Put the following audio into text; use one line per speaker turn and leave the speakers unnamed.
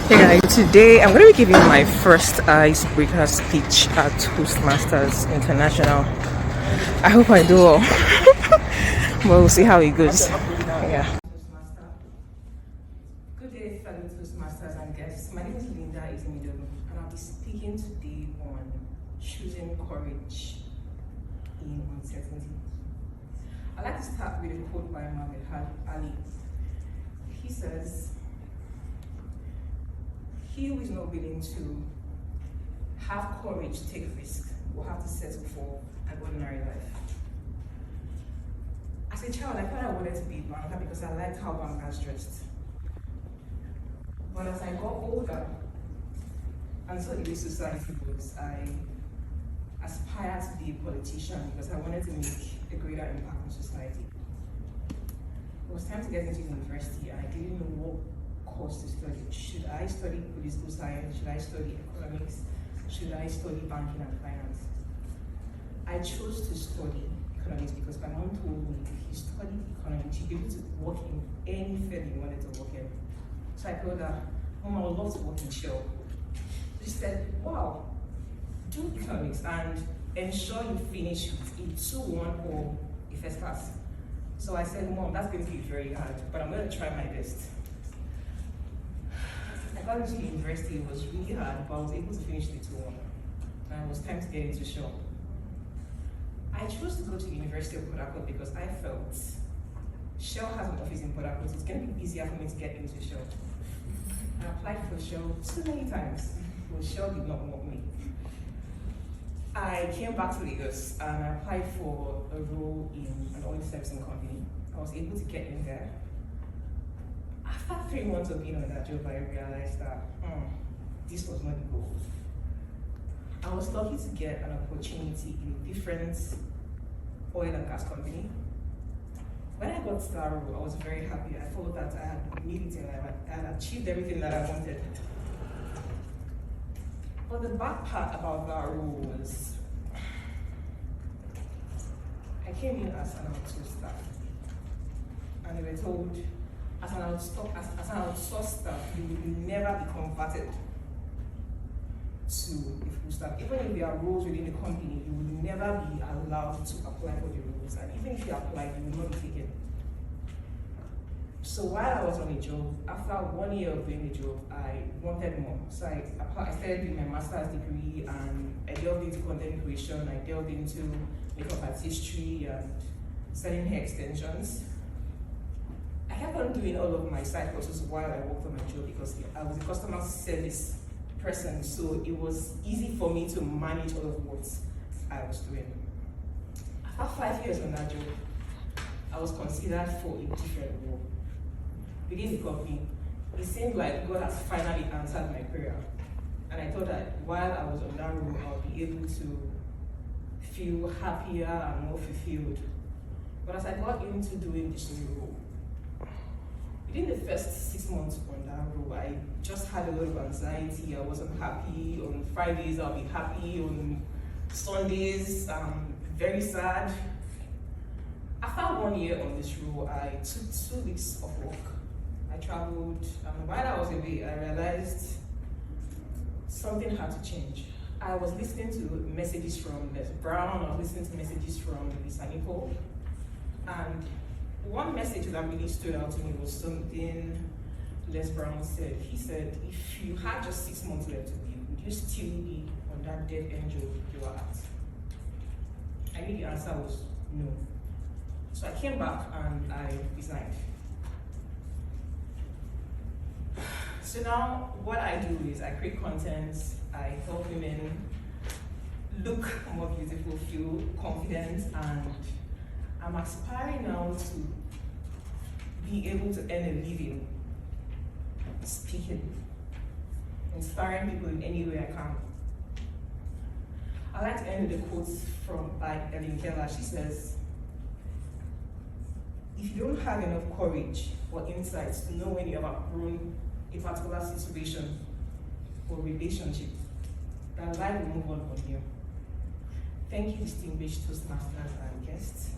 Hey guys, today I'm going to be giving my first icebreaker speech at Toastmasters International. I hope I do well, but we'll see how it goes. Yeah. Good day, fellow Toastmasters and guests. My name is Linda Izimido, and I'll be speaking today on choosing courage in uncertainty. I'd like to start with a quote by Muhammad Ali. He says, "He who is not willing to have courage to take risk will have to settle for an ordinary life." As a child, I thought I wanted to be a banker because I liked how bankers dressed. But as I got older and saw the way society was, I aspired to be a politician because I wanted to make a greater impact on society. It was time to get into university and I didn't know what course to study. Should I study political science? Should I study economics? Should I study banking and finance? I chose to study economics because my mom told me if you study economics, you'll be able to work in any field you wanted to work in. So I told her, "Mom, I would love to work in Shell." She said, "Wow, do economics and ensure you finish with a 2-1 or a first class." So I said, "Mom, that's going to be very hard, but I'm going to try my best." I got into university, it was really hard, but I was able to finish the 2-1. And it was time to get into Shell. I chose to go to the University of Port Harcourt because I felt Shell has an office in Port Harcourt, so it's going to be easier for me to get into Shell. I applied for Shell too many times, but Shell did not want me. I came back to Lagos and I applied for a role in an oil servicing company. I was able to get in there. After 3 months of being on that job, I realized that this was not the goal. I was lucky to get an opportunity in a different oil and gas company. When I got to that role, I was very happy. I thought that I had made it in life. I had achieved everything that I wanted. But the bad part about that role was I came in as an outsourced staff, and they were told, as an outsourced staff, you will never be converted to a full staff. Even if there are roles within the company, you will never be allowed to apply for the roles. And even if you apply, you will not be taken. So while I was on the job, after 1 year of doing the job, I wanted more. So I started doing my master's degree and I delved into content creation, I delved into makeup artistry and studying hair extensions. I kept on doing all of my side courses while I worked on my job because I was a customer service person, so it was easy for me to manage all of what I was doing. After 5 years on that job, I was considered for a different role within the company. It seemed like God has finally answered my prayer, and I thought that while I was on that role, I'll be able to feel happier and more fulfilled. But as I got into doing this new role, within the first 6 months on that role, I just had a lot of anxiety. I wasn't happy. On Fridays, I'll be happy. On Sundays, very sad. After 1 year on this role, I took 2 weeks of work. I traveled, and while I was away, I realized something had to change. I was listening to messages from Les Brown, I was listening to messages from Lisa Nicole, and one message that really stood out to me was something Les Brown said. He said, if you had just 6 months left to live, would you still be on that dead end job you were at? I knew the answer was no. So I came back and I resigned. So now what I do is I create content, I help women look more beautiful, feel confident, and I'm aspiring now to be able to earn a living speaking, inspiring people in any way I can. I like to end with a quote by Ellen Keller. She says, "If you don't have enough courage or insights to know when you have outgrown a particular situation or relationship, then life will move on from you." Thank you, distinguished Toastmasters and guests.